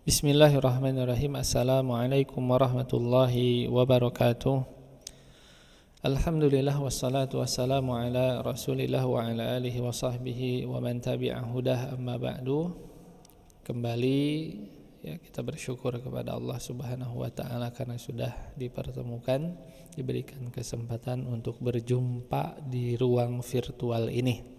Bismillahirrahmanirrahim. Assalamualaikum warahmatullahi wabarakatuh. Alhamdulillah wassalatu wassalamu ala Rasulillah wa ala alihi wa sahbihi wa man tabi'a hudah, amma ba'du. Kembali kita bersyukur kepada Allah Subhanahu wa taala karena sudah dipertemukan, diberikan kesempatan untuk berjumpa di ruang virtual ini.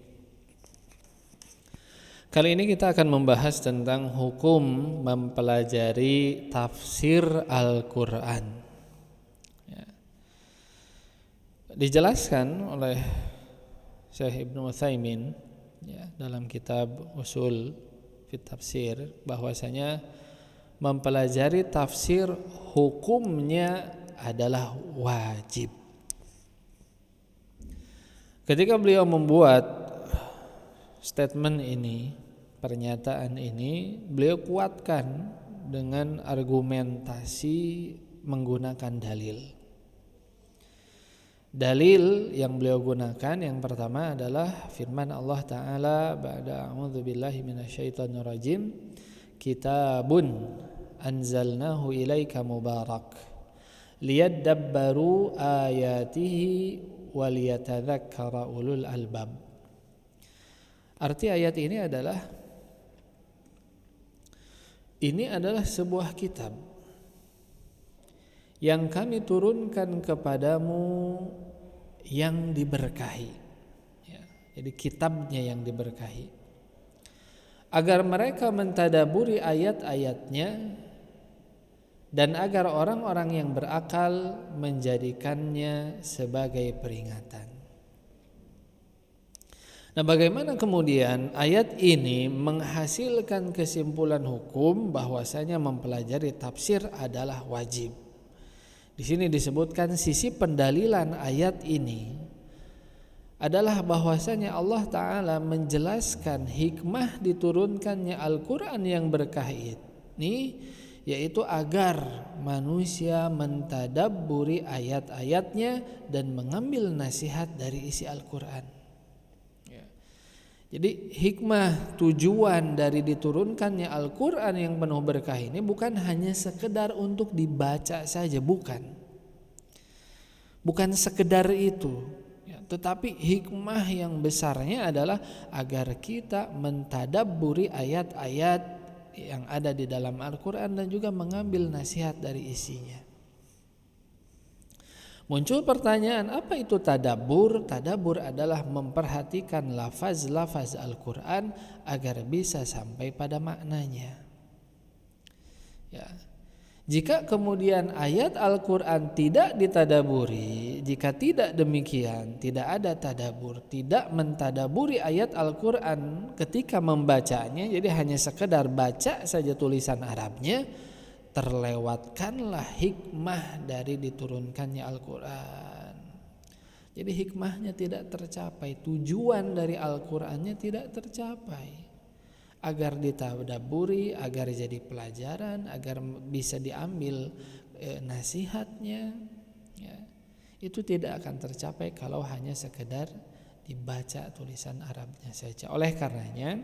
Kali ini kita akan membahas tentang hukum mempelajari tafsir Al-Quran. Dijelaskan oleh Syekh Ibnu Utsaimin dalam kitab Usul fit Tafsir bahwasanya mempelajari tafsir hukumnya adalah wajib. Ketika beliau membuat statement ini, pernyataan ini, beliau kuatkan dengan argumentasi menggunakan dalil. Dalil yang beliau gunakan yang pertama adalah firman Allah Ta'ala ba'da a'udzubillahi minasyaitonirrajim, kitabun anzalnahu ilaika mubarak liyadabbaru ayatihi waliyatadzakkara ulul albab. Arti ayat ini adalah sebuah kitab yang kami turunkan kepadamu yang diberkahi. Jadi kitabnya yang diberkahi, agar mereka mentadaburi ayat-ayatnya dan agar orang-orang yang berakal menjadikannya sebagai peringatan. Nah, bagaimana kemudian ayat ini menghasilkan kesimpulan hukum bahwasanya mempelajari tafsir adalah wajib? Di sini disebutkan sisi pendalilan ayat ini adalah bahwasanya Allah Ta'ala menjelaskan hikmah diturunkannya Al-Quran yang berkah ini, yaitu agar manusia mentadabburi ayat-ayatnya dan mengambil nasihat dari isi Al-Quran. Jadi hikmah tujuan dari diturunkannya Al-Quran yang penuh berkah ini bukan hanya sekedar untuk dibaca saja, bukan sekedar itu, tetapi hikmah yang besarnya adalah agar kita mentadabburi ayat-ayat yang ada di dalam Al-Quran dan juga mengambil nasihat dari isinya. Muncul pertanyaan, apa itu tadabbur? Tadabbur adalah memperhatikan lafaz-lafaz Al-Quran agar bisa sampai pada maknanya. Jika kemudian ayat Al-Quran tidak ditadaburi, jika tidak demikian, tidak ada tadabbur, tidak mentadaburi ayat Al-Quran ketika membacanya, jadi hanya sekedar baca saja tulisan Arabnya, terlewatkanlah hikmah dari diturunkannya Al-Quran. Jadi hikmahnya tidak tercapai, tujuan dari Al-Qurannya tidak tercapai. Agar ditadaburi, agar jadi pelajaran, agar bisa diambil nasihatnya, itu tidak akan tercapai kalau hanya sekedar dibaca tulisan Arabnya saja. Oleh karenanya,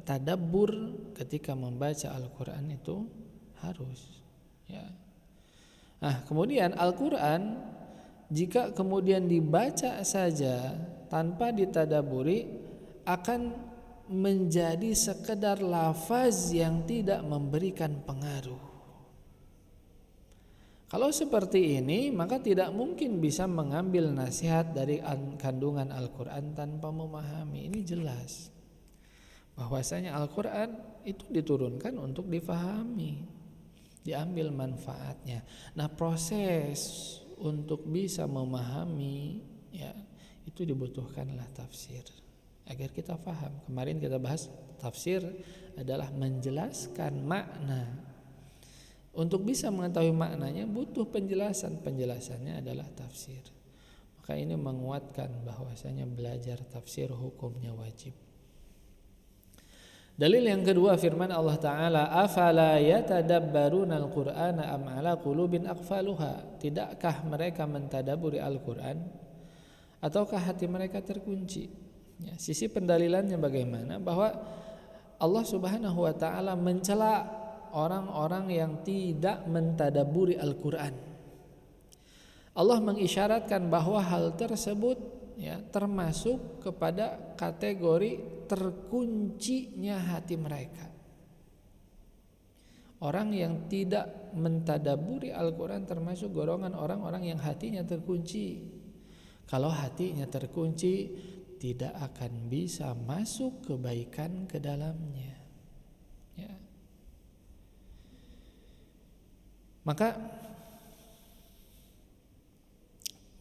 tadabbur ketika membaca Al-Quran itu harus. Nah, kemudian Al-Quran jika kemudian dibaca saja tanpa ditadaburi akan menjadi sekedar lafaz yang tidak memberikan pengaruh. Kalau seperti ini, maka tidak mungkin bisa mengambil nasihat dari kandungan Al-Quran tanpa memahami. Ini jelas bahwasanya Al-Quran itu diturunkan untuk difahami, diambil manfaatnya. Nah, proses untuk bisa memahami itu dibutuhkanlah tafsir agar kita paham. Kemarin kita bahas tafsir adalah menjelaskan makna. Untuk bisa mengetahui maknanya butuh penjelasan. Penjelasannya adalah tafsir. Maka ini menguatkan bahwasanya belajar tafsir hukumnya wajib. Dalil yang kedua firman Allah Ta'ala, afala yatadabbaruna al-Qur'ana am ala qulubin aqfaluha. Tidakkah mereka mentadaburi Al-Quran ataukah hati mereka terkunci? Sisi pendalilannya bagaimana? Bahwa Allah Subhanahu wa taala mencela orang-orang yang tidak mentadabburi Al-Qur'an. Allah mengisyaratkan bahwa hal tersebut ya termasuk kepada kategori terkuncinya hati mereka. Orang yang tidak mentadabburi Al-Quran termasuk golongan orang-orang yang hatinya terkunci. Kalau hatinya terkunci, tidak akan bisa masuk kebaikan ke dalamnya. Ya. Maka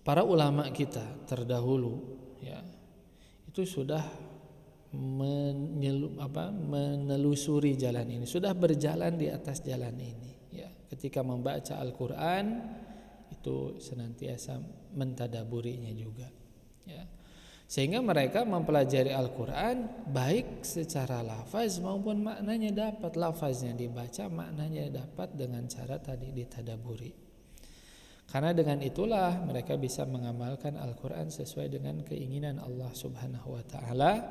para ulama kita terdahulu, ya, itu sudah menelusuri jalan ini, sudah berjalan di atas jalan ini ya. Ketika membaca Al-Qur'an itu senantiasa mentadaburinya juga ya. Sehingga mereka mempelajari Al-Qur'an baik secara lafaz maupun maknanya dapat, lafaznya dibaca, maknanya dapat dengan cara tadi ditadaburi. Karena dengan itulah mereka bisa mengamalkan Al-Qur'an sesuai dengan keinginan Allah Subhanahu wa taala.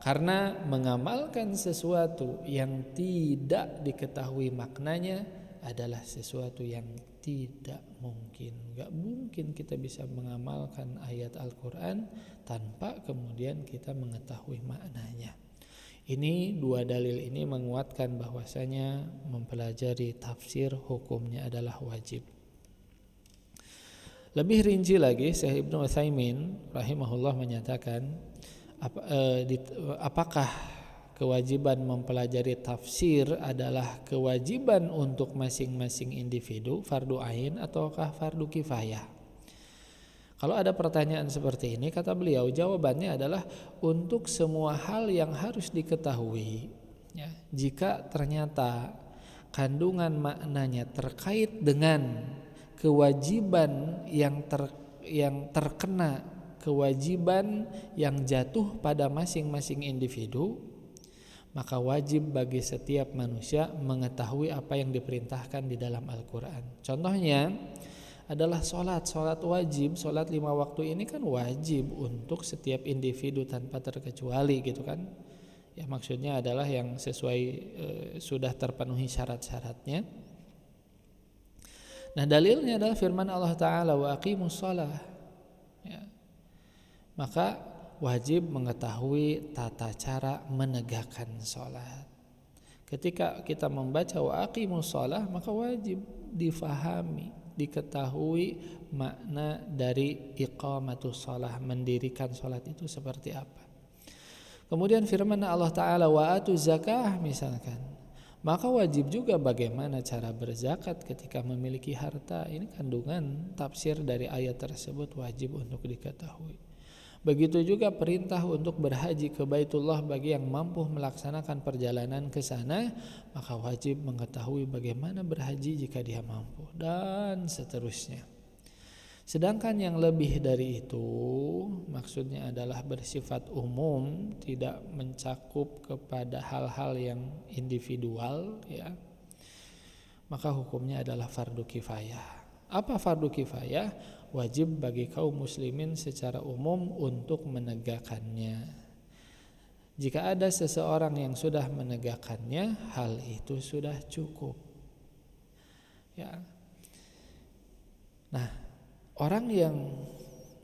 Karena mengamalkan sesuatu yang tidak diketahui maknanya adalah sesuatu yang tidak mungkin. Gak mungkin kita bisa mengamalkan ayat Al-Quran tanpa kemudian kita mengetahui maknanya. Ini dua dalil ini menguatkan bahwasanya mempelajari tafsir hukumnya adalah wajib. Lebih rinci lagi, Syekh Ibnu Utsaimin rahimahullah menyatakan, apakah kewajiban mempelajari tafsir adalah kewajiban untuk masing-masing individu, fardu ain, ataukah fardu kifayah? Kalau ada pertanyaan seperti ini, kata beliau, jawabannya adalah untuk semua hal yang harus diketahui ya. Jika ternyata kandungan maknanya terkait dengan kewajiban yang terkena, kewajiban yang jatuh pada masing-masing individu, maka wajib bagi setiap manusia mengetahui apa yang diperintahkan di dalam Al-Quran. Contohnya adalah sholat wajib, sholat 5 waktu ini kan wajib untuk setiap individu tanpa terkecuali gitu kan. Ya maksudnya adalah yang sesuai sudah terpenuhi syarat-syaratnya. Nah dalilnya adalah firman Allah Ta'ala, wa aqimus shalah ya. Maka wajib mengetahui tata cara menegakkan sholat. Ketika kita membaca wa aqimus shalah, maka wajib difahami, diketahui makna dari iqamatus shalah, mendirikan sholat itu seperti apa. Kemudian firman Allah Ta'ala wa atuz zakah misalkan, maka wajib juga bagaimana cara berzakat ketika memiliki harta. Ini kandungan tafsir dari ayat tersebut wajib untuk diketahui. Begitu juga perintah untuk berhaji ke Baitullah bagi yang mampu melaksanakan perjalanan ke sana, maka wajib mengetahui bagaimana berhaji jika dia mampu, dan seterusnya. Sedangkan yang lebih dari itu maksudnya adalah bersifat umum, tidak mencakup kepada hal-hal yang individual ya. Maka hukumnya adalah fardu kifayah. Apa fardu kifayah? Wajib bagi kaum muslimin secara umum untuk menegakkannya. Jika ada seseorang yang sudah menegakkannya, hal itu sudah cukup. Ya. Nah, orang yang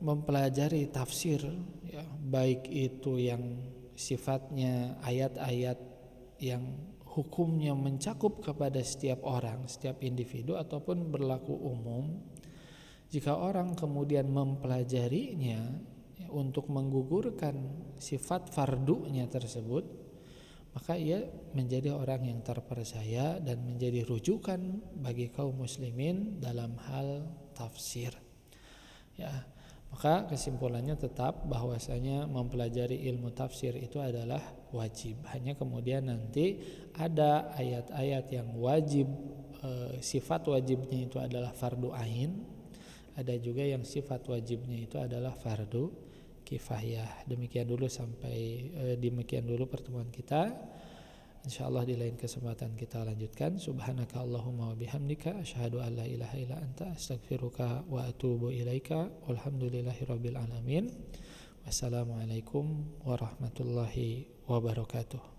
mempelajari tafsir ya, baik itu yang sifatnya ayat-ayat yang hukumnya mencakup kepada setiap orang, setiap individu ataupun berlaku umum, jika orang kemudian mempelajarinya ya, untuk menggugurkan sifat fardunya tersebut, maka ia menjadi orang yang terpercaya dan menjadi rujukan bagi kaum muslimin dalam hal tafsir. Ya, maka kesimpulannya tetap bahwasanya mempelajari ilmu tafsir itu adalah wajib. Hanya kemudian nanti ada ayat-ayat yang wajib, sifat wajibnya itu adalah fardu ain. Ada juga yang sifat wajibnya itu adalah fardu kifayah. Demikian dulu pertemuan kita. Insyaallah di lain kesempatan kita lanjutkan. Subhanaka Allahumma wa bihamdika asyhadu an la ilaha illa anta astaghfiruka wa atubu ilaika. Walhamdulillahirabbil alamin. Wassalamualaikum warahmatullahi wabarakatuh.